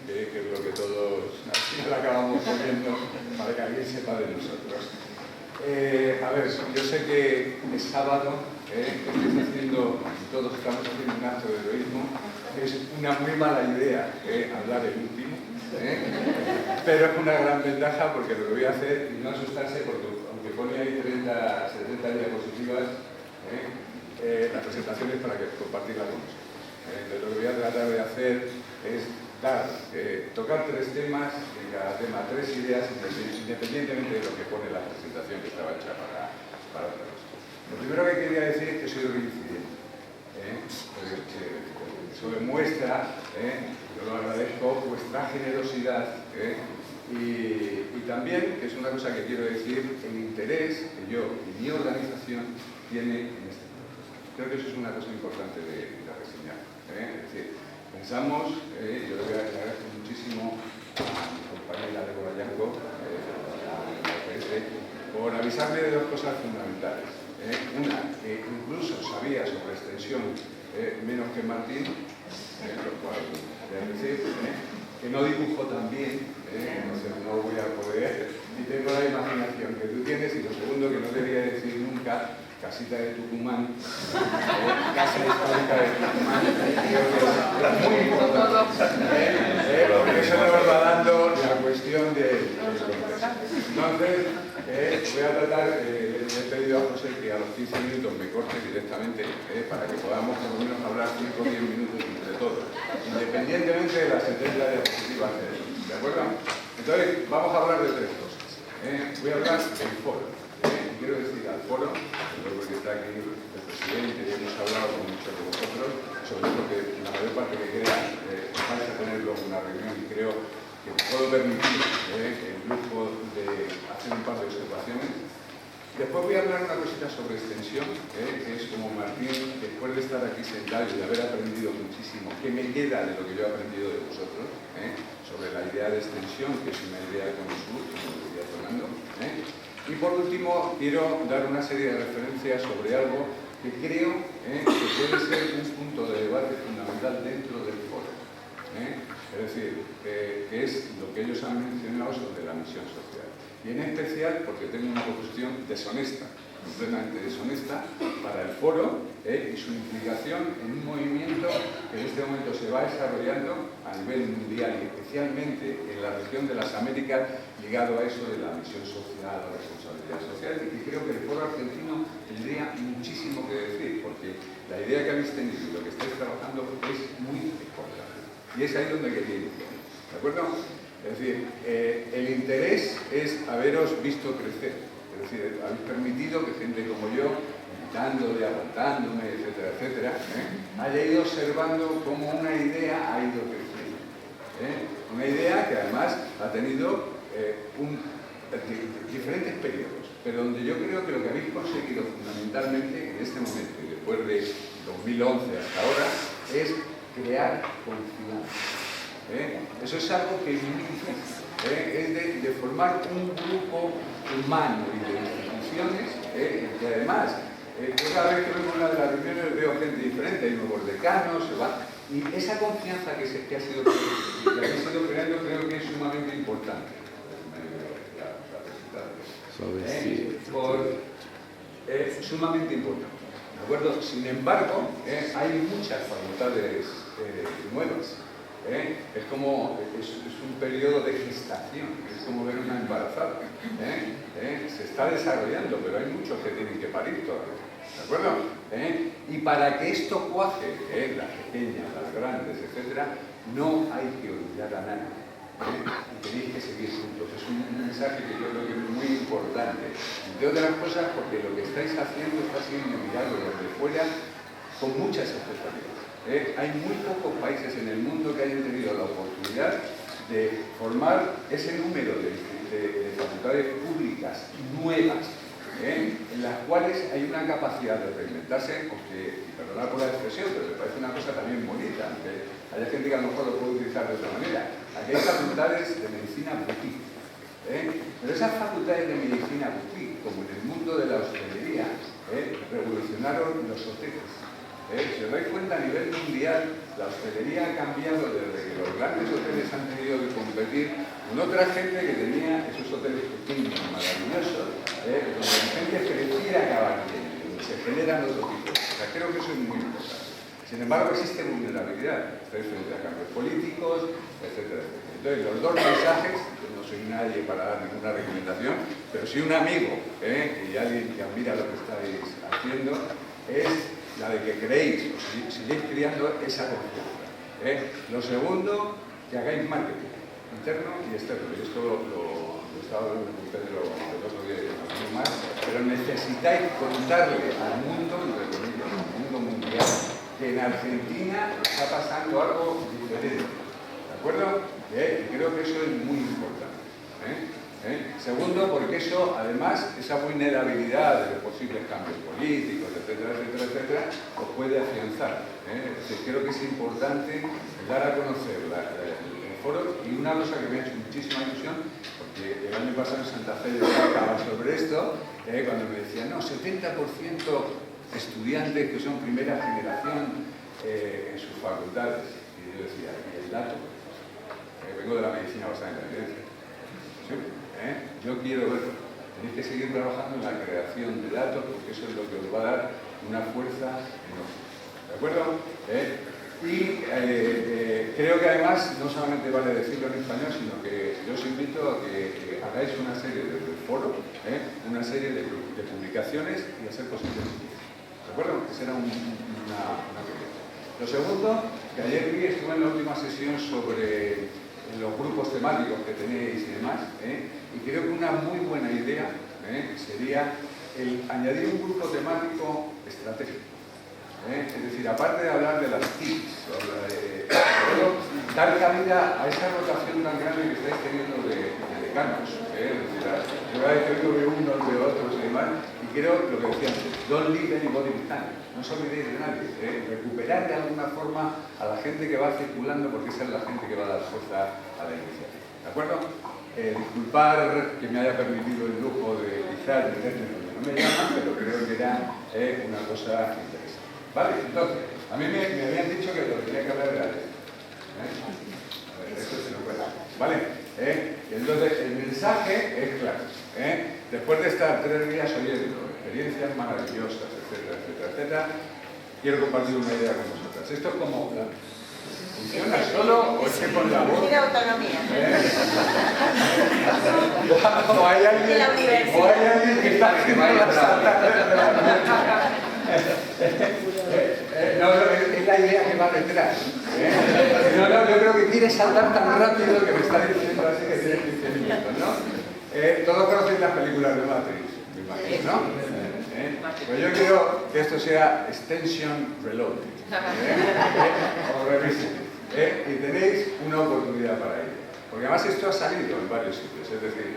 que es lo que todos al final acabamos poniendo para que alguien sepa de nosotros. A ver, yo sé que es sábado, estáis haciendo, todos estamos haciendo un acto de heroísmo, es una muy mala idea hablar el último, pero es una gran ventaja porque lo que voy a hacer, y no asustarse porque aunque pone ahí 30, 70 diapositivas, la presentación es para que compartirla con vosotros. Entonces lo que voy a tratar de hacer es tocar tres temas, en cada tema tres ideas, independientemente de lo que pone la presentación que estaba hecha para otros. Lo primero que quería decir es que soy reincidente. Eso demuestra, yo lo agradezco, vuestra generosidad y también, que es una cosa que quiero decir, el interés que yo y mi organización tiene en este proceso. Creo que eso es una cosa importante de reseñar. Es decir, pensamos, yo le agradezco muchísimo a mi compañera Débora Yanco, por avisarme de dos cosas fundamentales. Una, que incluso sabía sobre extensión menos que Martín, lo cual debe decir, que no dibujo tan bien, entonces no voy a poder, y tengo la imaginación que tú tienes, y lo segundo, que no debería decir nunca, casita de Tucumán, casa histórica de Tucumán, creo que es muy importante, porque eso nos va dando la cuestión del contexto. Entonces, voy a tratar, le he pedido a José que a los 15 minutos me corte directamente para que podamos por lo menos hablar 5 o 10 minutos entre todos, independientemente de las 70 diapositivas ¿de acuerdo? Entonces, vamos a hablar de tres cosas. Voy a hablar del foro. Quiero decir al foro, porque está aquí el presidente y hemos hablado con muchos de vosotros, sobre lo que la mayor parte que queda vais a tener luego una reunión y creo que puedo permitir el lujo de hacer un par de observaciones. Después voy a hablar una cosita sobre extensión, que es como Martín, después de estar aquí sentado y de haber aprendido muchísimo, que me queda de lo que yo he aprendido de vosotros, sobre la idea de extensión, que es una idea con sur, como lo iría tomando. Y por último, quiero dar una serie de referencias sobre algo que creo que puede ser un punto de debate fundamental dentro del foro. Es decir, que es lo que ellos han mencionado sobre la misión social. Y en especial porque tengo una proposición deshonesta, completamente deshonesta, para el foro y su implicación en un movimiento que en este momento se va desarrollando a nivel mundial y especialmente en la región de las Américas, ligado a eso de la misión social, la responsabilidad social, y que creo que el foro argentino tendría muchísimo que decir, porque la idea que habéis tenido y lo que estáis trabajando es muy importante. Y es ahí donde quería ir. ¿De acuerdo? Es decir, el interés es haberos visto crecer. Es decir, habéis permitido que gente como yo, invitándole, aguantándome, etcétera, etcétera, haya ido observando cómo una idea ha ido creciendo. Una idea que además ha tenido diferentes periodos, pero donde yo creo que lo que habéis conseguido fundamentalmente en este momento y después de 2011 hasta ahora es crear confianza. Eso es algo que es muy difícil, es de formar un grupo humano y de instituciones que además, cada vez que vengo a una de las reuniones veo gente diferente, hay nuevos decanos, se va, y esa confianza que ha sido creando creo que es sumamente importante. Sumamente importante. ¿De acuerdo? Sin embargo, hay muchas facultades nuevas. Es como es un periodo de gestación, es como ver una embarazada. Se está desarrollando, pero hay muchos que tienen que parir todavía. ¿De acuerdo? Y para que esto cuaje, las pequeñas, las grandes, etcétera, no hay que olvidar a nadie. Y tenéis que seguir juntos. Es un mensaje que yo creo que es muy importante. Entre otras cosas, porque lo que estáis haciendo está siendo mirado desde fuera con muchas expectativas. Hay muy pocos países en el mundo que hayan tenido la oportunidad de formar ese número de facultades públicas nuevas, en las cuales hay una capacidad de reinventarse, porque, perdonad por la expresión, pero me parece una cosa también bonita, aunque haya gente que a lo mejor lo puede utilizar de otra manera. Aquí hay facultades de medicina boutique, pero esas facultades de medicina boutique, como en el mundo de la hostelería, revolucionaron los hoteles. Si os dais cuenta, a nivel mundial, la hostelería ha cambiado desde que los grandes hoteles han tenido que competir con otra gente que tenía esos hoteles pequeños, maravillosos, donde la gente prefiere acabar bien, donde se generan otro tipo de cosas. Creo que eso es muy importante. Sin embargo, existe vulnerabilidad. Estáis frente a cambios políticos, etcétera, etcétera. Entonces, los dos mensajes, yo no soy nadie para dar ninguna recomendación, pero sí un amigo y alguien que admira lo que estáis haciendo, es la de que creéis, o sigáis creando esa confianza. Lo segundo, que hagáis marketing interno y externo. Y esto lo estaba hablando con Pedro el otro día y más, pero necesitáis contarle al mundo, entre comillas, al mundo mundial, que en Argentina está pasando algo diferente. ¿De acuerdo? Y creo que eso es muy importante. Segundo, porque eso, además, esa vulnerabilidad de los posibles cambios políticos, etcétera, etcétera, etcétera, os puede afianzar. Es decir, creo que es importante dar a conocer el foro. Y una cosa que me ha hecho muchísima ilusión, porque el año pasado en Santa Fe yo hablaba sobre esto, cuando me decían, no, 70% estudiantes que son primera generación en sus facultades. Y yo decía, ¿y el dato? Vengo de la medicina basada en la evidencia. ¿Sí? Yo quiero verlo. Tenéis que seguir trabajando en la creación de datos, porque eso es lo que os va a dar una fuerza enorme. ¿De acuerdo? Y creo que además no solamente vale decirlo en español, sino que yo os invito a que hagáis una serie de foro, una serie de publicaciones y a ser posible. ¿De acuerdo? Que será una cuestión. Lo segundo, que ayer estuve en la última sesión sobre los grupos temáticos que tenéis y demás, y creo que una muy buena idea sería el añadir un grupo temático estratégico. Es decir, aparte de hablar de las TICs, dar cabida a esa rotación tan grande que estáis teniendo de decanos. Yo veo unos, veo otros y demás, y creo lo que decía antes, don't leave anybody behind. No os olvidéis de nadie. Recuperar de alguna forma a la gente que va circulando, porque esa es la gente que va a dar fuerza a la iniciativa. ¿De acuerdo? Disculpar que me haya permitido el lujo de quizás meterme donde no me llaman, pero creo que era una cosa interesante. ¿Vale? Entonces, a mí me habían dicho que lo que tenía que hablar era esto. A ver, esto se lo cuenta. ¿Vale? Entonces, el mensaje es claro. Después de estar 3 días oyendo experiencias maravillosas, etcétera, etcétera, etcétera, quiero compartir una idea con vosotras. Esto es como... ¿Funciona solo o es que con la voz? Tiene autonomía. O hay alguien que está haciendo la salta. No, es la idea que va detrás. No, yo creo que quiere saltar tan rápido que me está diciendo así que tiene 15 minutos, ¿no? Todos conocéis las películas de Matrix, me imagino, ¿no? Pues yo quiero que esto sea Extension Reloaded. O Revisited. Y tenéis una oportunidad para ello. Porque además esto ha salido en varios sitios. Es decir,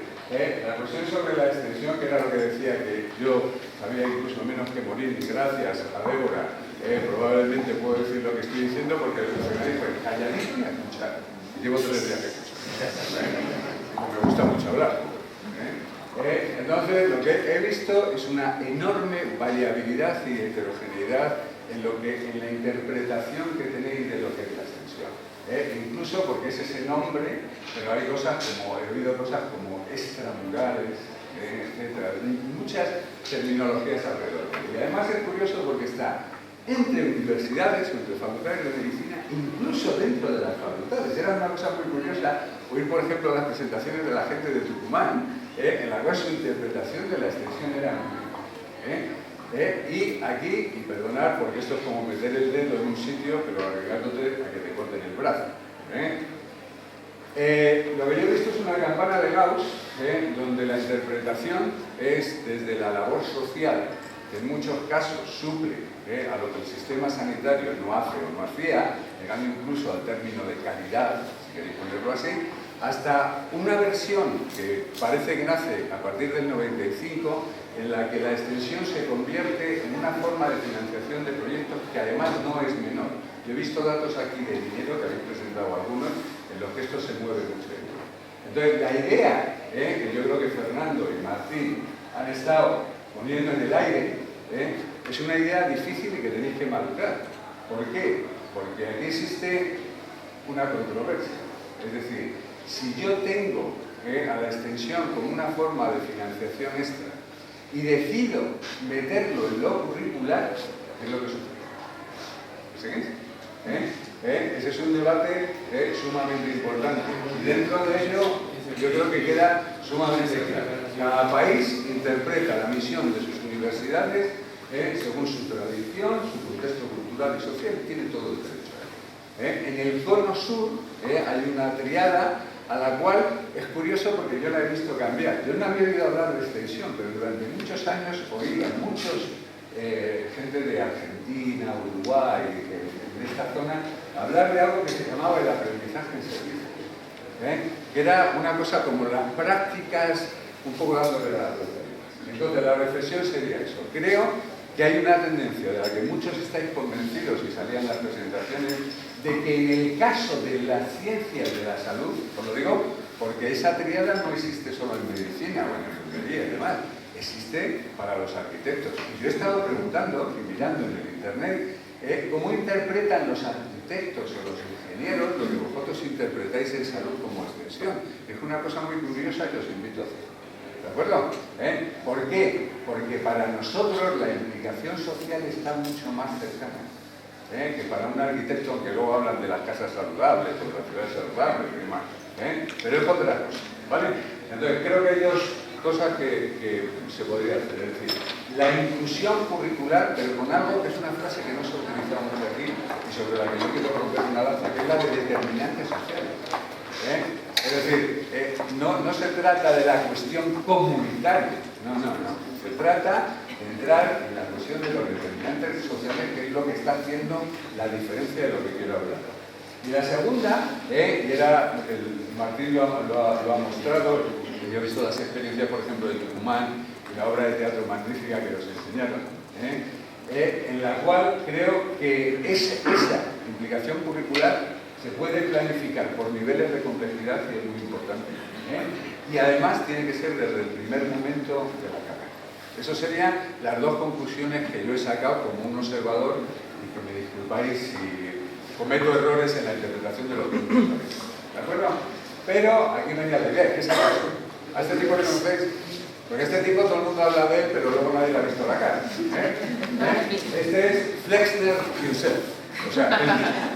la cuestión sobre la extensión, que era lo que decía que yo sabía incluso menos que morir, y gracias a Débora, probablemente puedo decir lo que estoy diciendo, porque lo que me dijo es calladito y a escuchar. Y llevo 3 días que escucho. Me gusta mucho hablar. Entonces, lo que he visto es una enorme variabilidad y heterogeneidad en la interpretación que tenéis de lo que es la extensión. Incluso porque es ese nombre, pero hay cosas como, he oído cosas como extramurales, etcétera, muchas terminologías alrededor. Y además es curioso porque está entre universidades, entre facultades de medicina, incluso dentro de las facultades. Era una cosa muy curiosa oír, por ejemplo, las presentaciones de la gente de Tucumán, en la cual su interpretación de la extensión era muy y aquí, y perdonar, porque esto es como meter el dedo en un sitio, pero arriesgándote a que te corten el brazo. Lo que yo he visto es una campana de Gauss, donde la interpretación es desde la labor social, que en muchos casos suple a lo que el sistema sanitario no hace o no hacía, llegando incluso al término de calidad, si queréis ponerlo así, hasta una versión que parece que nace a partir del 95, en la que la extensión se convierte en una forma de financiación de proyectos que además no es menor. Yo he visto datos aquí de dinero, que habéis presentado algunos, en los que esto se mueve mucho. Entonces, la idea, que yo creo que Fernando y Martín han estado poniendo en el aire, es una idea difícil y que tenéis que madurar. ¿Por qué? Porque aquí existe una controversia. Es decir, si yo tengo a la extensión como una forma de financiación extra y decido meterlo en lo curricular, es lo que sucede. ¿Seguís? Ese es un debate sumamente importante. Y dentro de ello, yo creo que queda sumamente claro. Cada país interpreta la misión de sus universidades según su tradición, su contexto cultural y social, y tiene todo el derecho a ello. En el cono sur hay una triada a la cual es curioso porque yo la he visto cambiar. Yo no había oído hablar de extensión, pero durante muchos años oí a muchos gente de Argentina, Uruguay, en esta zona, hablar de algo que se llamaba el aprendizaje en servicio, que era una cosa como las prácticas, un poco dándole la vuelta. Entonces la reflexión sería eso. Creo que hay una tendencia de la que muchos estáis convencidos y salían las presentaciones, de que en el caso de las ciencias de la salud, os lo digo porque esa triada no existe solo en medicina o en enfermería y demás, existe para los arquitectos. Y yo he estado preguntando y mirando en el internet cómo interpretan los arquitectos o los ingenieros lo que vosotros interpretáis en salud como extensión. Es una cosa muy curiosa que os invito a hacer. ¿De acuerdo? ¿Por qué? Porque para nosotros la implicación social está mucho más cercana que para un arquitecto, aunque luego hablan de las casas saludables o de las ciudades saludables y demás. Pero es otra cosa, ¿vale? Entonces creo que hay dos cosas que se podría hacer. Es decir, la inclusión curricular, pero con algo que es una frase que no se utiliza mucho aquí y sobre la que yo quiero romper una lanza, que es la de determinantes sociales. Es decir, no se trata de la cuestión comunitaria, no. Se trata de entrar en la cuestión de los determinantes sociales, que es lo que está haciendo la diferencia de lo que quiero hablar. Y la segunda, y era, Martín lo ha mostrado, yo he visto las experiencias, por ejemplo, de Tucumán y la obra de teatro magnífica que nos enseñaron, en la cual creo que esa implicación curricular se puede planificar por niveles de complejidad, que es muy importante, y además tiene que ser desde el primer momento de la carrera. Esas serían las dos conclusiones que yo he sacado como un observador, y que me disculpáis si cometo errores en la interpretación de lo que ¿de acuerdo? Pero aquí no hay la idea, ¿qué es acaso? ¿A este tipo le conocéis? Porque este tipo todo el mundo habla de él, pero luego nadie le ha visto la cara. Este es Flexner himself, o sea, él mismo.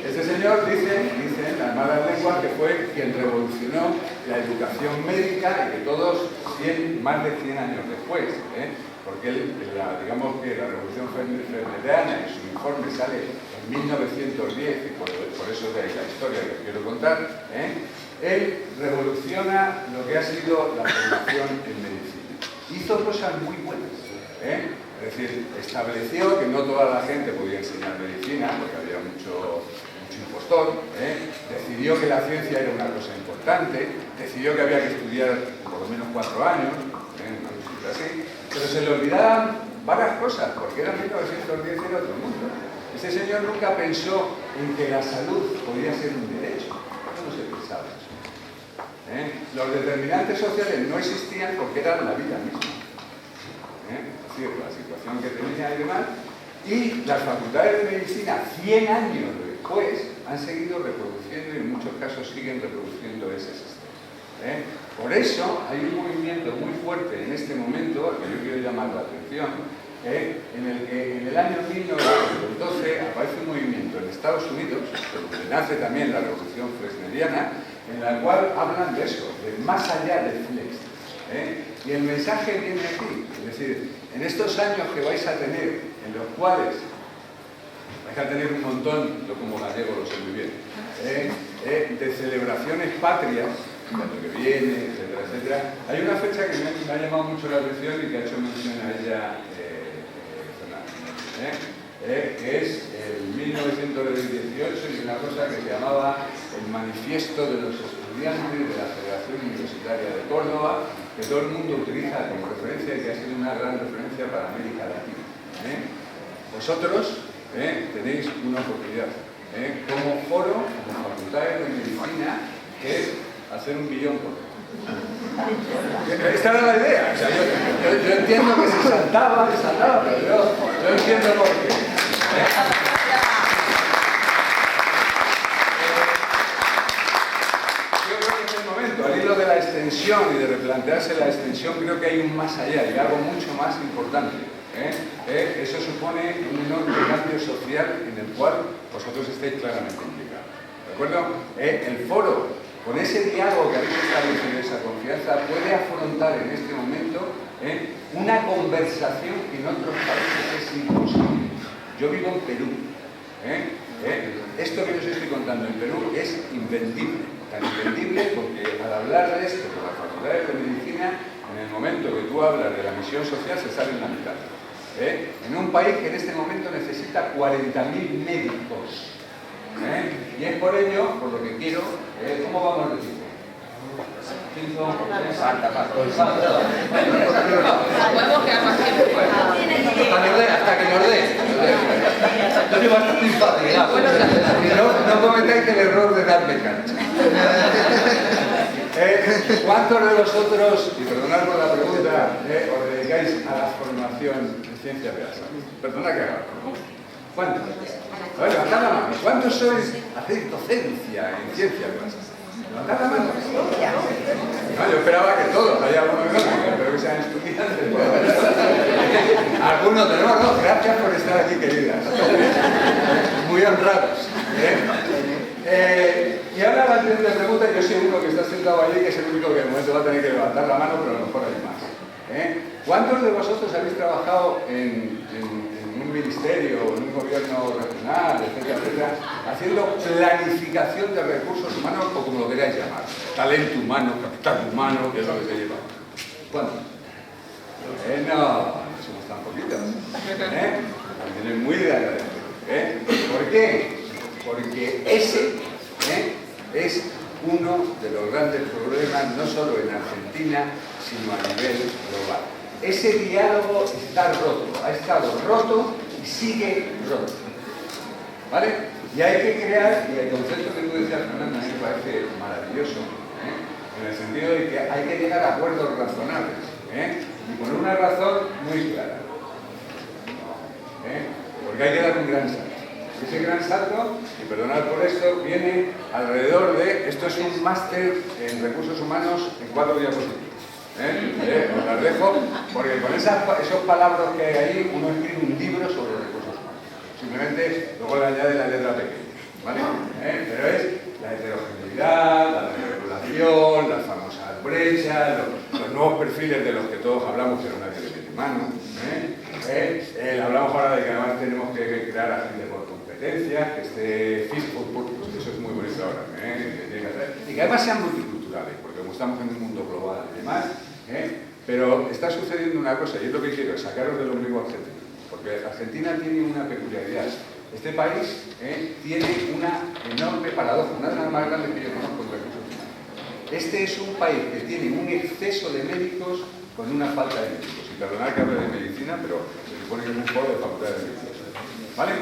Este señor dice en las malas lenguas que fue quien revolucionó la educación médica y que todos más de 100 años después, porque digamos que la revolución ferneriana y su informe sale en 1910 y por eso es la historia que os quiero contar, él revoluciona lo que ha sido la formación en medicina. Hizo cosas muy buenas, es decir, estableció que no toda la gente podía enseñar medicina, porque había mucho impostor, decidió que la ciencia era una cosa importante, decidió que había que estudiar por lo menos 4 años, así, pero se le olvidaban varias cosas, porque era 1910 y era otro mundo. Ese señor nunca pensó en que la salud podía ser un derecho, no se pensaba eso. Los determinantes sociales no existían porque eran la vida misma. Es decir, la situación que tenía y demás, y las facultades de medicina 100 años después han seguido reproduciendo y en muchos casos siguen reproduciendo ese sistema. Por eso hay un movimiento muy fuerte en este momento, al que yo quiero llamar la atención, en el que en el año 1912 aparece un movimiento en Estados Unidos, donde nace también la revolución fresneriana, en la cual hablan de eso, de más allá del flex. Y el mensaje viene aquí, es decir, en estos años que vais a tener, en los cuales vais a tener un montón, yo como gallego lo sé muy bien, de celebraciones patrias, el año que viene, etcétera, etcétera. Hay una fecha que me ha llamado mucho la atención y que ha hecho mención a ella Fernando, que es el 1918 y una cosa que se llamaba el Manifiesto de los Estudiantes de la Federación Universitaria de Córdoba, que todo el mundo utiliza como referencia y que ha sido una gran referencia para América Latina. Vosotros tenéis una oportunidad como foro, como facultades de medicina, que hacer 1 billón por día. Esta era la idea. O sea, yo entiendo que se saltaba, pero yo entiendo por qué. Yo creo que es el momento, al hilo de la extensión y de replantearse la extensión, creo que hay un más allá y algo mucho más importante. Eso supone un enorme cambio social en el cual vosotros estáis claramente implicados. ¿De acuerdo? El foro, con ese diálogo que habéis establecido, esa confianza, puede afrontar en este momento una conversación que en otros países es imposible. Yo vivo en Perú. Esto que os estoy contando en Perú es invendible. Tan invendible porque al hablar de esto con las facultades de medicina, en el momento que tú hablas de la misión social, se sale en la mitad. En un país que en este momento necesita 40.000 médicos. Y es por ello, por lo que quiero, ¿cómo vamos de tiempo? 5, hasta que nos dé. Yo soy bastante infatigable. No cometáis el error de darme cancha. ¿Cuántos de vosotros, y perdonad por la pregunta, os dedicáis a la formación en ciencias de la salud? Perdona que haga. ¿Cuántos? A ver, levantad la mano. ¿Cuántos sois hacéis docencia en ciencias de la salud? Levantad la mano. No, yo esperaba que todos, haya algunos que no, espero que sean estudiantes. Algunos tenemos, no, gracias por estar aquí, queridas. Muy honrados. Y ahora la siguiente pregunta, yo soy uno que está sentado allí, que es el único que de momento va a tener que levantar la mano, pero a lo mejor hay más. ¿Cuántos de vosotros habéis trabajado en un ministerio, en un gobierno regional, etcétera, etcétera, haciendo planificación de recursos humanos o como lo queráis llamar? Talento humano, capital humano, que es lo que se lleva. ¿Cuántos? No somos tan poquitos. También es muy de agradecer. ¿Por qué? Porque ese es uno de los grandes problemas, no solo en Argentina, sino a nivel global. Ese diálogo está roto, ha estado roto y sigue roto. ¿Vale? Y hay que crear, y el concepto que tú decías, Fernanda, a mí me parece maravilloso, en el sentido de que hay que llegar a acuerdos razonables, y con una razón muy clara. Porque hay que dar un gran salto. Ese gran salto, y perdonad por esto, viene alrededor de, esto es un máster en recursos humanos en 4 diapositivas. Os las dejo, porque con esos palabras que hay ahí, uno escribe un libro sobre recursos humanos. Simplemente luego le añade la letra pequeña, ¿vale? Pero es la heterogeneidad, la desregulación, las famosas brechas, los nuevos perfiles de los que todos hablamos, pero nadie le mete mano. Hablamos ahora de que además tenemos que crear a gente por competencias, que esté fit for purpose, eso es muy bonito ahora, y que además sean multiculturales, porque como estamos en un mundo global y demás, pero está sucediendo una cosa, y es lo que quiero, sacaros del ombligo argentino, porque Argentina tiene una peculiaridad. Este país tiene una enorme paradoja, una de las más grandes que yo conozco en recursos humanos. Este es un país que tiene un exceso de médicos con una falta de médicos. Y perdonad que hable de medicina, pero se supone que es un foro de facultad de medicina. ¿Vale?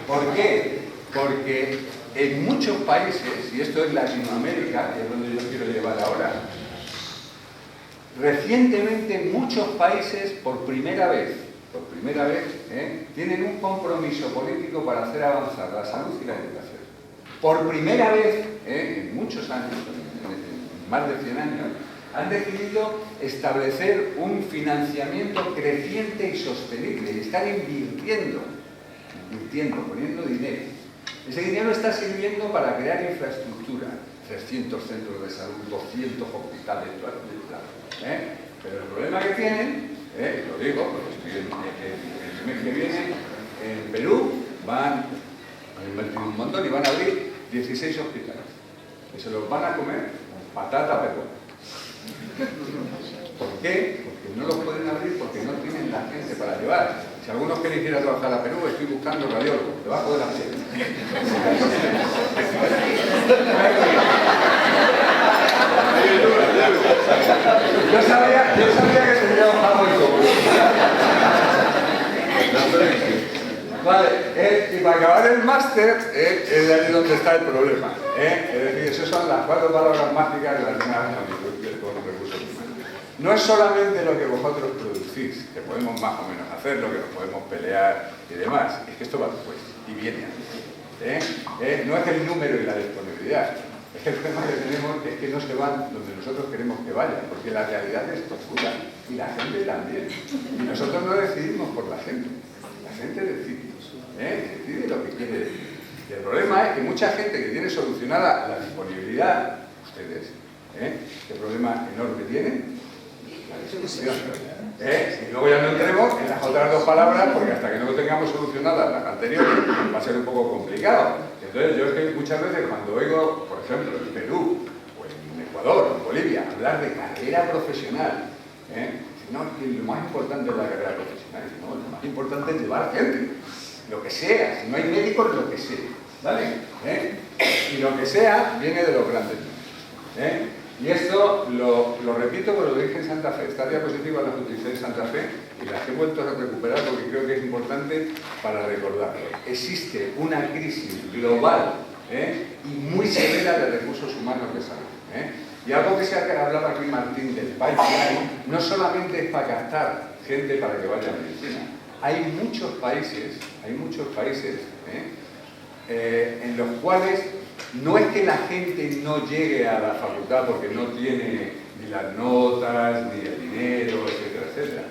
¿Por qué? Porque en muchos países, y esto es Latinoamérica, que es donde yo quiero llevar ahora, recientemente muchos países, por primera vez, tienen un compromiso político para hacer avanzar la salud y la educación. Por primera vez, en muchos años, en más de 100 años, han decidido establecer un financiamiento creciente y sostenible. Y están invirtiendo, poniendo dinero. Ese dinero está sirviendo para crear infraestructura. 300 centros de salud, 200 hospitales, pero el problema que tienen, lo digo, porque el mes que viene en Perú han invertido un montón y van a abrir 16 hospitales. Que se los van a comer con patata peruana. ¿Por qué? Porque no los pueden abrir porque no tienen la gente para llevar. Si algunos quieren ir a trabajar a Perú, estoy buscando radiólogos debajo de la piel. Yo sabía que tendría un jamón como. Vale, y para acabar el máster, es de ahí donde está el problema. Es decir, esas son las 4 palabras mágicas relacionadas con los recursos humanos. No es solamente lo que vosotros producís, que podemos más o menos hacer, lo que nos podemos pelear y demás, es que esto va después y viene antes. No es el número y la disponibilidad. Es que el problema que tenemos es que no se van donde nosotros queremos que vayan, porque la realidad es tozuda y la gente también. Y nosotros no decidimos por la gente decide, decide lo que quiere decir. Y el problema es que mucha gente que tiene solucionada la disponibilidad, ustedes, ¿qué problema enorme tienen? La distribución. Y luego ya no entremos en las otras 2 palabras, porque hasta que no tengamos solucionadas las anteriores va a ser un poco complicado. Entonces yo es que muchas veces cuando oigo, por ejemplo, en Perú, o en Ecuador, o en Bolivia, hablar de carrera profesional, no, es que lo más importante es la carrera profesional, no, lo más importante es llevar gente, lo que sea, si no hay médicos, lo que sea, ¿vale? Y lo que sea viene de los grandes números. Y esto lo repito porque lo dije en Santa Fe, estas diapositivas las utilicé en Santa Fe y las he vuelto a recuperar porque creo que es importante para recordarlo. Existe una crisis global y muy severa de recursos humanos de salud. Y algo que se ha hablado aquí Martín del pipeline, no solamente es para captar gente para que vaya a medicina. Hay muchos países en los cuales no es que la gente no llegue a la facultad porque no tiene ni las notas, ni el dinero, etcétera, etcétera.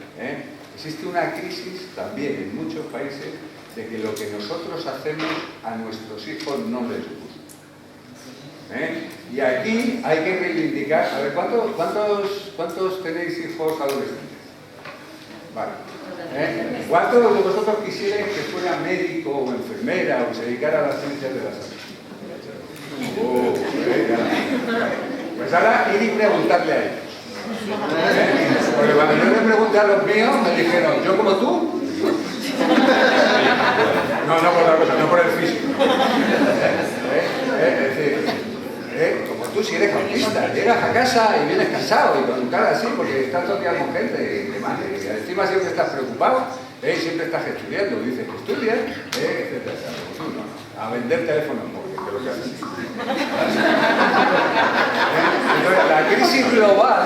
Existe una crisis también en muchos países de que lo que nosotros hacemos a nuestros hijos no les gusta. Y aquí hay que reivindicar, a ver, ¿cuántos tenéis hijos adolescentes? Vale. ¿Cuántos de vosotros quisierais que fuera médico o enfermera o se dedicara a las ciencias de la salud? Pues ahora ir y preguntarle a ellos. Porque cuando yo le pregunté a los míos, me dijeron, ¿yo como tú? No por otra cosa, no por el físico. Es decir, como tú, si eres autista, llegas a casa y vienes cansado y con cara así, porque estás todo el día con gente y demás, y encima siempre estás preocupado, siempre estás estudiando, dices que estudias, etcétera. Pues no, a vender teléfonos móviles, que es lo que haces. Entonces, la crisis global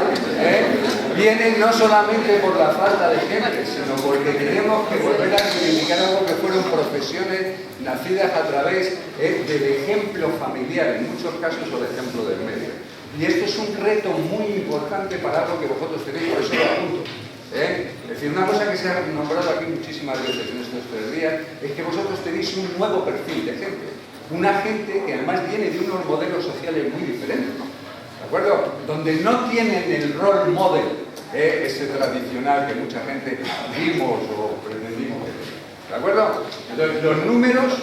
viene no solamente por la falta de gente, sino porque tenemos que volver a reivindicar algo que fueron profesiones nacidas a través del ejemplo familiar, en muchos casos o del ejemplo del medio. Y esto es un reto muy importante para algo que vosotros tenéis, por eso lo apunto. Es decir, una cosa que se ha nombrado aquí muchísimas veces en estos 3 días es que vosotros tenéis un nuevo perfil de gente. Una gente que además viene de unos modelos sociales muy diferentes, ¿de acuerdo? Donde no tienen el role model, ese tradicional que mucha gente vimos o pretendimos. ¿De acuerdo? Entonces, los números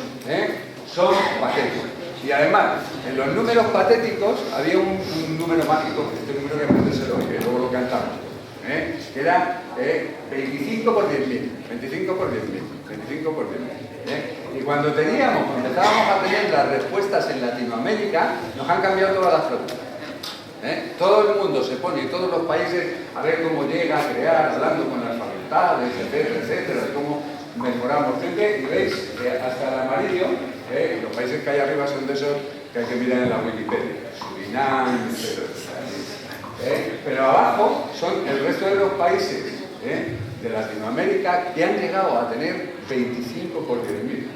son patéticos. Y además, en los números patéticos había un número mágico, este número que aprendérselo, que luego lo cantamos, que era 25 por 10.000, 25 por 10.000, 25 por 10.000. Y cuando empezábamos a tener las respuestas en Latinoamérica, nos han cambiado todas las preguntas. Todo el mundo se pone, todos los países, a ver cómo llega a crear, hablando con las facultades, etcétera, etcétera, de cómo mejoramos gente, y veis, hasta el amarillo, los países que hay arriba son de esos que hay que mirar en la Wikipedia, Surinam, etcétera, etcétera. Pero abajo son el resto de los países de Latinoamérica que han llegado a tener 25 por 10.000.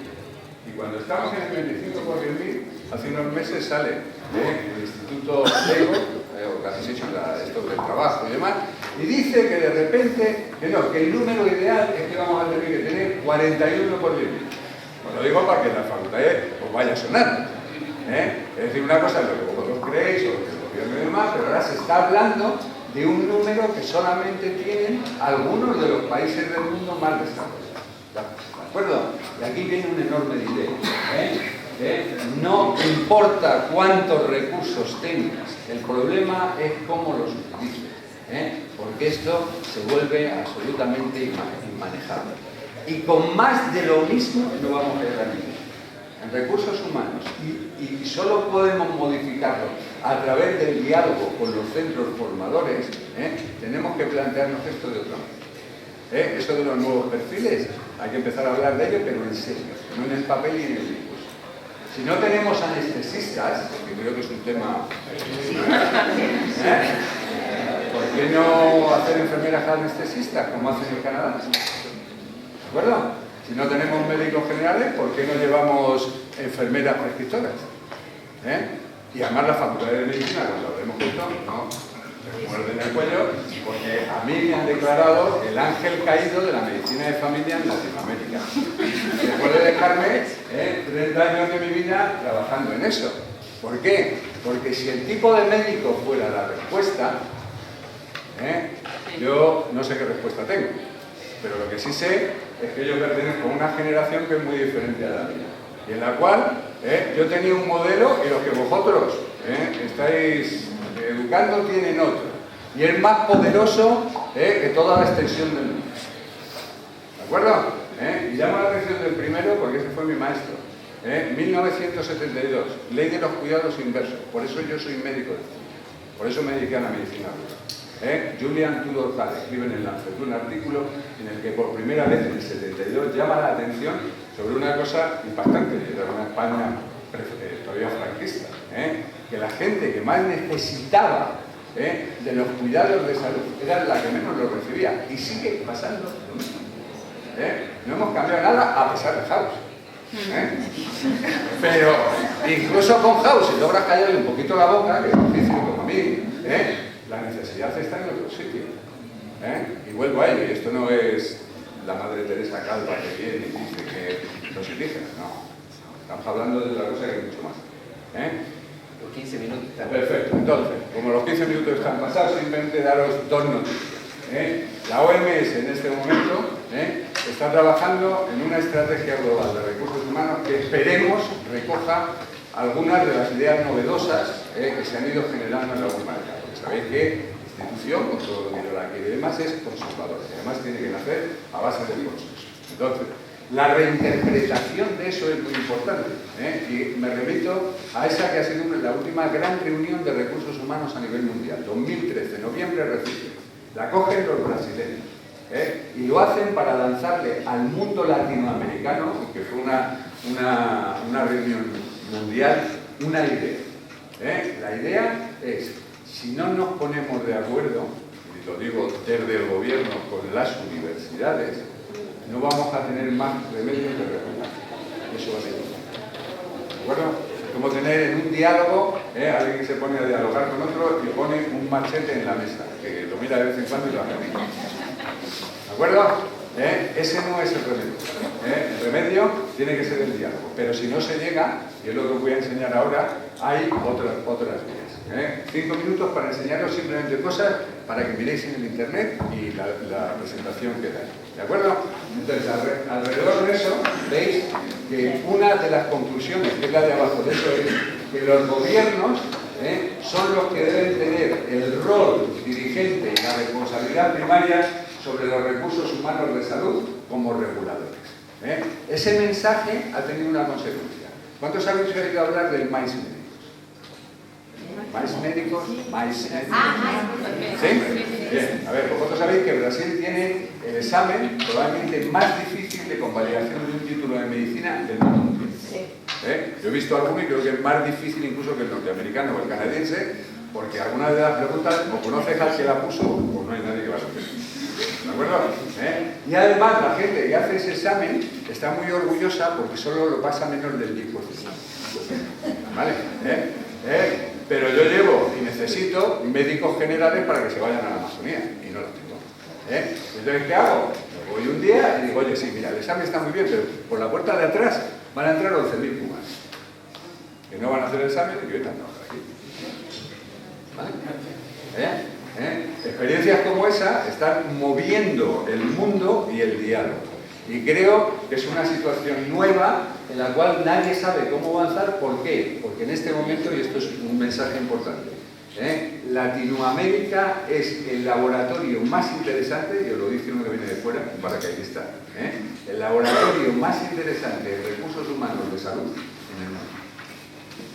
Y cuando estamos en el 25 por 10.000, hace unos meses sale el Instituto Lego, Organization del Trabajo y demás, y dice que de repente, que el número ideal es que vamos a tener que tener 41 por 10.000. Os lo digo para que la facultad os vaya a sonar. Es decir, una cosa es lo que vosotros creéis o lo que el gobierno y demás, pero ahora se está hablando de un número que solamente tienen algunos de los países del mundo más desarrollados. ¿De acuerdo? Y aquí viene un enorme dilema. No importa cuántos recursos tengas, el problema es cómo los utilices, porque esto se vuelve absolutamente inmanejable. Y con más de lo mismo no vamos a llegar a ningún. En recursos humanos, y solo podemos modificarlo a través del diálogo con los centros formadores, tenemos que plantearnos esto de otra manera. Eso de los nuevos perfiles, hay que empezar a hablar de ello, pero en serio, no en el papel y en el discurso. Si no tenemos anestesistas, que creo que es un tema... ¿Por qué no hacer enfermeras anestesistas, como hacen en Canadá? ¿De acuerdo? Si no tenemos médicos generales, ¿por qué no llevamos enfermeras prescriptoras? Y además la facultad de medicina, cuando lo hemos visto, no se muerden el cuello, porque a mí me han declarado el ángel caído de la medicina de familia en Latinoamérica. Después de dejarme 30 años de mi vida trabajando en eso. ¿Por qué? Porque si el tipo de médico fuera la respuesta, yo no sé qué respuesta tengo, pero lo que sí sé es que yo pertenezco a una generación que es muy diferente a la mía, y en la cual yo tenía un modelo y los que vosotros estáis educando tienen otro, y es más poderoso que toda la extensión del mundo. ¿De acuerdo? Y llamo la atención del primero porque ese fue mi maestro. 1972, Ley de los Cuidados Inversos. Por eso yo soy médico de familia. Por eso me dediqué a la medicina rural. Julian Tudor Hall escribe en el Lancet un artículo en el que por primera vez en el 72 llama la atención sobre una cosa impactante, que era una España todavía franquista, que la gente que más necesitaba de los cuidados de salud era la que menos lo recibía, y sigue pasando lo mismo. No hemos cambiado nada a pesar de House. Pero incluso con House, si logras callarle un poquito la boca, que es difícil como a mí, la necesidad está en otro sitio. Y vuelvo a ello, y esto no es la Madre Teresa Calva que viene y dice que los indígenas, no. Estamos hablando de otra cosa que hay mucho más. Los 15 minutos están... Perfecto, entonces, como los 15 minutos están pasados, simplemente daros dos noticias. La OMS en este momento está trabajando en una estrategia global de recursos humanos que esperemos recoja algunas de las ideas novedosas que se han ido generando en la última década. Porque sabéis que la institución, con todo lo que yo la quiero y demás, es conservadora y además tiene que nacer a base del consenso. Entonces, la reinterpretación de eso es muy importante, y me remito a esa que ha sido la última gran reunión de recursos humanos a nivel mundial, 2013, noviembre reciente. La cogen los brasileños, y lo hacen para lanzarle al mundo latinoamericano, que fue una reunión mundial, una idea. La idea es, si no nos ponemos de acuerdo, y lo digo desde el gobierno con las universidades, no vamos a tener más remedios que regulación. Eso va a ser. ¿De acuerdo? Es como tener en un diálogo, alguien que se pone a dialogar con otro y pone un machete en la mesa, que lo mira de vez en cuando y lo hace. ¿De acuerdo? Ese no es el remedio. El remedio tiene que ser el diálogo. Pero si no se llega, y es lo que os voy a enseñar ahora, hay otras vías. 5 minutos para enseñaros simplemente cosas para que miréis en el internet y la presentación que da. ¿De acuerdo? Entonces, alrededor de eso, veis que una de las conclusiones, que es la de abajo de eso, es que los gobiernos son los que deben tener el rol dirigente y la responsabilidad primaria sobre los recursos humanos de salud como reguladores. Ese mensaje ha tenido una consecuencia. ¿Cuántos habéis oído hablar del Mais Médicos? ¿Mais Médicos? ¿Mais Médicos? ¿Sí? Bien, a ver, vosotros sabéis que Brasil tiene el examen probablemente más difícil de convalidación de un título de medicina del mundo mundial. Yo he visto alguno y creo que es más difícil incluso que el norteamericano o el canadiense, porque algunas de las preguntas o conoces al que la puso o no hay nadie que va a saber. ¿De acuerdo? Y además la gente que hace ese examen está muy orgullosa porque solo lo pasa menos del 10%. ¿Vale? Pero yo llevo y necesito médicos generales para que se vayan a la Amazonía y no los tengo. Entonces, ¿qué hago? Me voy un día y digo, oye, sí, mira, el examen está muy bien, pero por la puerta de atrás van a entrar 11.000 cubanos que no van a hacer el examen y que vengan a trabajar aquí. ¿Vale? Experiencias como esa están moviendo el mundo y el diálogo. Y creo que es una situación nueva en la cual nadie sabe cómo avanzar. ¿Por qué? Porque en este momento, y esto es un mensaje importante, Latinoamérica es el laboratorio más interesante, y os lo dice uno que viene de fuera, un paracaidista, el laboratorio más interesante de recursos humanos de salud en el mundo.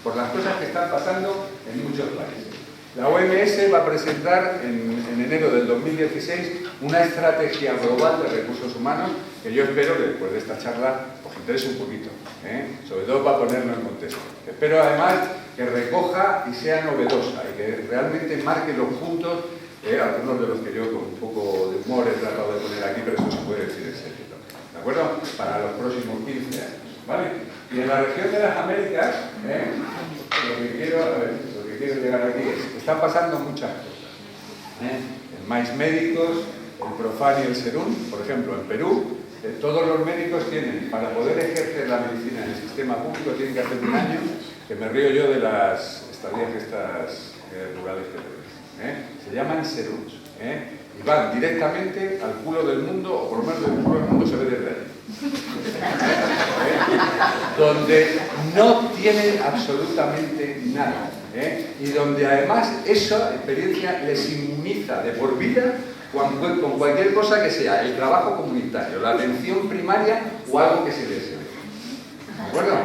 Por las cosas que están pasando en muchos países. La OMS va a presentar en enero del 2016 una estrategia global de recursos humanos que yo espero que después de esta charla os interese un poquito, sobre todo para ponerlo en contexto. Espero además que recoja y sea novedosa y que realmente marque los puntos, algunos de los que yo con un poco de humor he tratado de poner aquí, pero eso se puede decir en serio, ¿de acuerdo? Para los próximos 15 años, ¿vale? Y en la región de las Américas, lo que quiero llegar aquí es que están pasando muchas cosas. El Mais Médicos, el Profan y el Serum, por ejemplo, en Perú, todos los médicos tienen, para poder ejercer la medicina en el sistema público, tienen que hacer un año, que me río yo de las estadías estas rurales que tenemos. Se llaman Serums, y van directamente al culo del mundo, o por lo menos del culo del mundo se ve desde ahí. Donde no tienen absolutamente nada, y donde además esa experiencia les inmuniza de por vida con cualquier cosa que sea el trabajo comunitario, la atención primaria o algo que se les dé. ¿De acuerdo?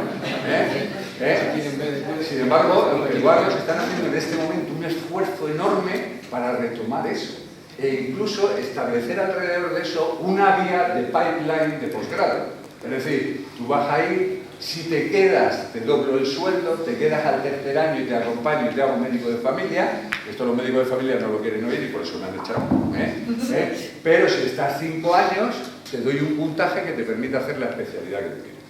Sin embargo, los peruanos están haciendo en este momento un esfuerzo enorme para retomar eso e incluso establecer alrededor de eso una vía de pipeline de posgrado. Es decir, tú vas ahí, si te quedas, te doblo el sueldo, te quedas al tercer año y te acompaño y te hago médico de familia. Esto los médicos de familia no lo quieren oír y por eso me han echado. Pero si estás 5 años, te doy un puntaje que te permite hacer la especialidad que tú quieres.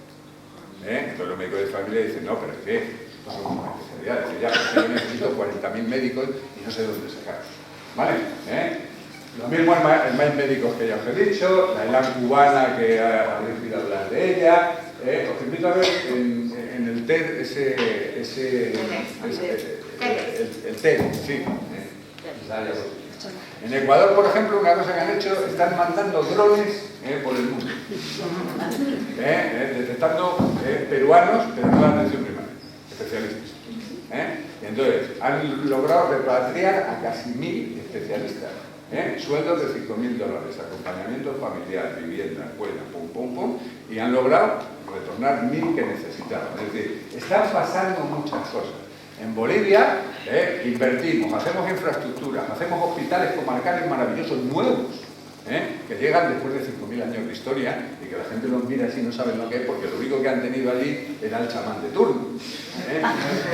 Entonces los médicos de familia dicen, no, pero es que esto es una especialidad. Dice, ya, porque yo necesito 40.000 médicos y no sé dónde sacarlos. ¿Vale? Lo mismo el Mais Médicos que ya os he dicho, la ELAN cubana que habréis oído hablar de ella. Os invito a ver en el TED el TED, sí. En Ecuador, por ejemplo, una cosa que han hecho, están mandando drones por el mundo. Detectando peruanos, pero no de atención primaria, especialistas. Y entonces, han logrado repatriar a casi 1.000 especialistas. Sueldos de $5.000, acompañamiento familiar, vivienda, escuela, pum, pum, pum, y han logrado retornar 1.000 que necesitaban. Es decir, están pasando muchas cosas. En Bolivia invertimos, hacemos infraestructuras, hacemos hospitales comarcales maravillosos nuevos, que llegan después de 5.000 años de historia y que la gente los mira así y no saben lo que es, porque lo único que han tenido allí era el chamán de turno.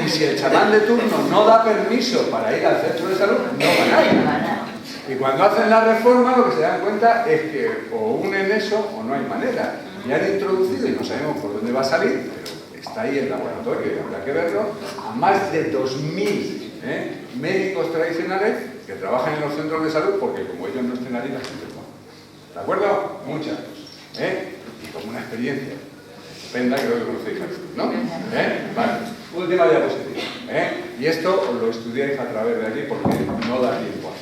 Y si el chamán de turno no da permiso para ir al centro de salud, no va nadie. Y cuando hacen la reforma lo que se dan cuenta es que o unen eso o no hay manera. Y han introducido, y no sabemos por dónde va a salir, pero está ahí el laboratorio y habrá que verlo, a más de 2.000 médicos tradicionales que trabajan en los centros de salud porque como ellos no estén ahí, la gente no. ¿De acuerdo? Muchas cosas. Y como una experiencia estupenda, creo que conocéis, ¿no? Vale. Última diapositiva. Y esto os lo estudiáis a través de aquí porque no da tiempo.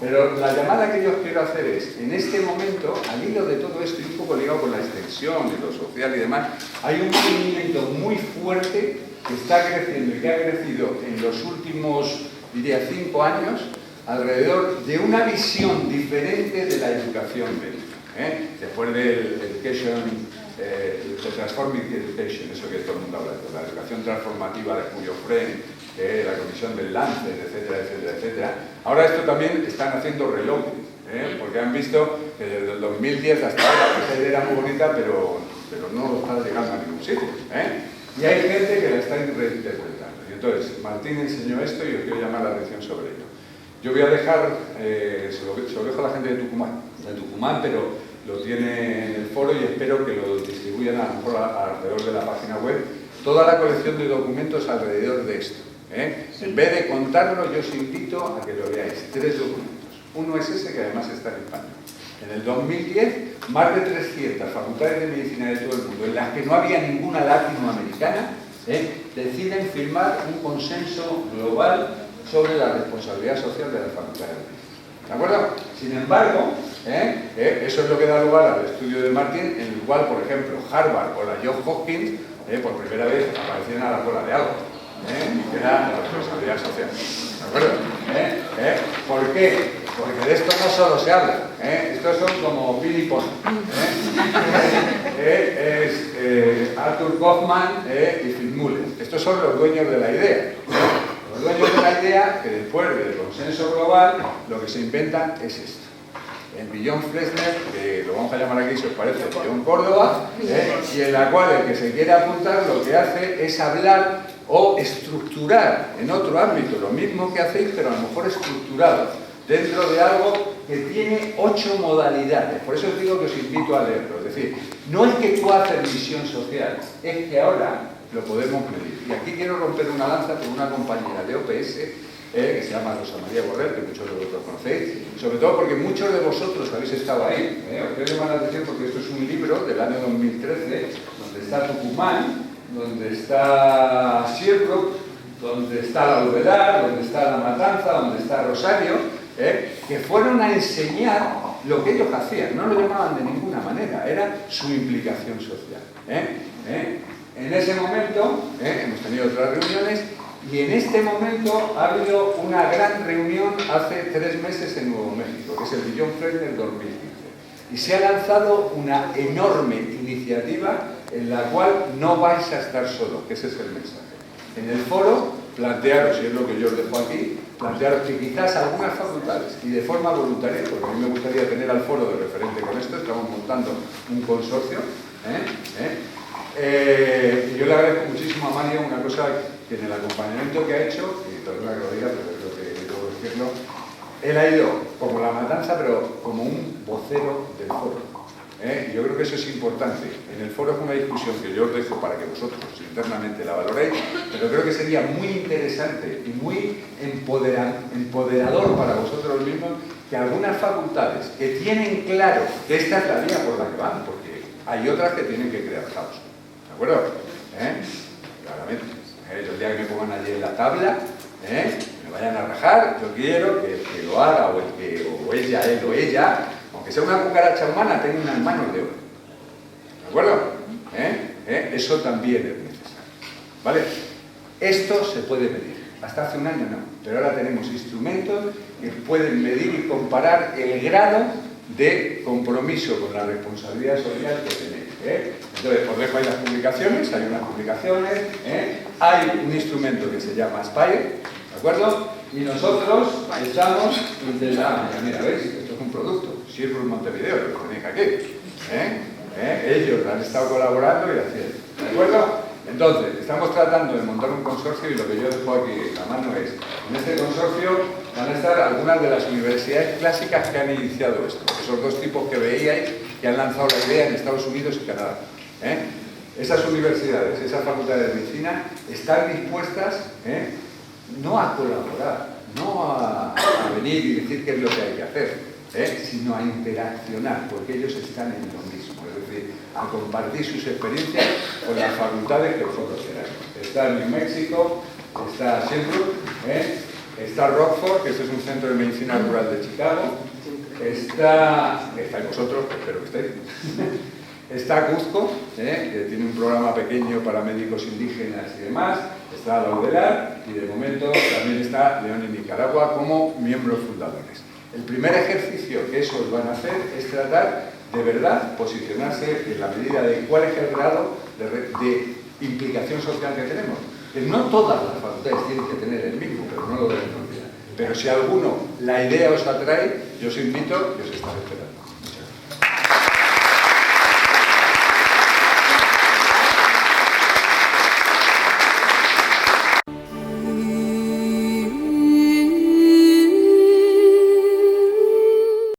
Pero la llamada que yo os quiero hacer es, en este momento, al hilo de todo esto y un poco ligado con la extensión y lo social y demás, hay un movimiento muy fuerte que está creciendo y que ha crecido en los últimos, diría, 5 años, alrededor de una visión diferente de la educación médica. Después del Transforming Education, eso que todo el mundo habla, de la educación transformativa de Julio Fren, la comisión del Lancet, etcétera, etcétera, etcétera. Ahora esto también están haciendo reloading, porque han visto que desde el 2010 hasta ahora la idea era muy bonita, pero no está llegando a ningún sitio. Y hay gente que la está reinterpretando. Y entonces, Martín enseñó esto y os quiero llamar la atención sobre ello. Yo voy a dejar, se lo dejo a la gente de Tucumán, pero lo tiene en el foro y espero que lo distribuyan a lo mejor alrededor de la página web, toda la colección de documentos alrededor de esto. En vez de contarlo, yo os invito a que lo veáis. 3 documentos. Uno es ese, que además está en español. En el 2010, más de 300 facultades de medicina de todo el mundo, en las que no había ninguna latinoamericana, deciden firmar un consenso global sobre la responsabilidad social de las facultades de medicina. ¿De acuerdo? Sin embargo, eso es lo que da lugar al estudio de Martin, en el cual, por ejemplo, Harvard o la Johns Hopkins, por primera vez aparecían a la cola de algo, que era la responsabilidad social. ¿De acuerdo? ¿Por qué? Porque de esto no solo se habla. Estos son como Billy Pond. Es Arthur Kaufman y Fitzmuller. Estos son los dueños de la idea. Los dueños de la idea que después consenso global, lo que se inventan es esto. El Billón Flexner, que lo vamos a llamar aquí, si os parece, Billón Córdoba, y en la cual el que se quiere apuntar lo que hace es hablar o estructurar en otro ámbito lo mismo que hacéis, pero a lo mejor estructurado dentro de algo que tiene 8 modalidades. Por eso os digo que os invito a leerlo. Es decir, no es que tú haces visión social, es que ahora lo podemos medir. Y aquí quiero romper una lanza con una compañera de OPS, que se llama Rosa María Borrell, que muchos de vosotros conocéis, sobre todo porque muchos de vosotros habéis estado ahí. Os llamo la atención porque esto es un libro del año 2013, donde está Tucumán, donde está Sherbrooke, donde está la Alvear, donde está La Matanza, donde está Rosario, que fueron a enseñar lo que ellos hacían. No lo llamaban de ninguna manera, era su implicación social. En ese momento hemos tenido otras reuniones y en este momento ha habido una gran reunión hace 3 meses en Nuevo México, que es el Billón Flexner 2015. Y se ha lanzado una enorme iniciativa en la cual no vais a estar solos, que ese es el mensaje. En el foro, plantearos, y es lo que yo os dejo aquí, plantearos que quizás algunas facultades, y de forma voluntaria, porque a mí me gustaría tener al foro de referente con esto, estamos montando un consorcio, y yo le agradezco muchísimo a Mario una cosa que en el acompañamiento que ha hecho, y perdona que lo diga, pero creo que debo decirlo, él ha ido como La Matanza, pero como un vocero del foro. Yo creo que eso es importante. En el foro es una discusión que yo os dejo para que vosotros internamente la valoréis, pero creo que sería muy interesante y muy empoderador para vosotros mismos que algunas facultades que tienen claro que esta es la vía por la que van, porque hay otras que tienen que crear caos. ¿De acuerdo? Claramente. El día que me pongan allí en la tabla, me vayan a rajar, yo quiero que el que lo haga o ella, él o ella, aunque sea una cucaracha humana, tenga unas manos de oro. ¿De acuerdo? Eso también es necesario. ¿Vale? Esto se puede medir. Hasta hace un año no, pero ahora tenemos instrumentos que pueden medir y comparar el grado de compromiso con la responsabilidad social que tenéis. Entonces, os dejo ahí las publicaciones, hay unas publicaciones, hay un instrumento que se llama Aspire, ¿de acuerdo? Y nosotros estamos intentando, mira, ¿veis? Esto es un producto, Sherbrooke Montevideo, lo tenéis aquí. Ellos han estado colaborando y haciendo, ¿de acuerdo? Entonces, estamos tratando de montar un consorcio y lo que yo dejo aquí en la mano es, en este consorcio van a estar algunas de las universidades clásicas que han iniciado esto, esos 2 tipos que veíais que han lanzado la idea en Estados Unidos y Canadá. Esas universidades, esas facultades de medicina están dispuestas no a colaborar, no a venir y decir qué es lo que hay que hacer, sino a interaccionar, porque ellos están en lo mismo, es decir, a compartir sus experiencias con las facultades que vosotros queráis. Está New México, está Sherbrooke, está Rockford, que este es un centro de medicina rural de Chicago, estáis vosotros, espero que estéis, está Cuzco, que tiene un programa pequeño para médicos indígenas y demás, está la Alvear y de momento también está León y Nicaragua como miembros fundadores. El primer ejercicio que esos van a hacer es tratar de verdad posicionarse en la medida de cuál es el grado de implicación social que tenemos. Que no todas las facultades tienen que tener el mismo, pero no lo deben olvidar. Pero si alguno la idea os atrae, yo os invito y os estaré esperando.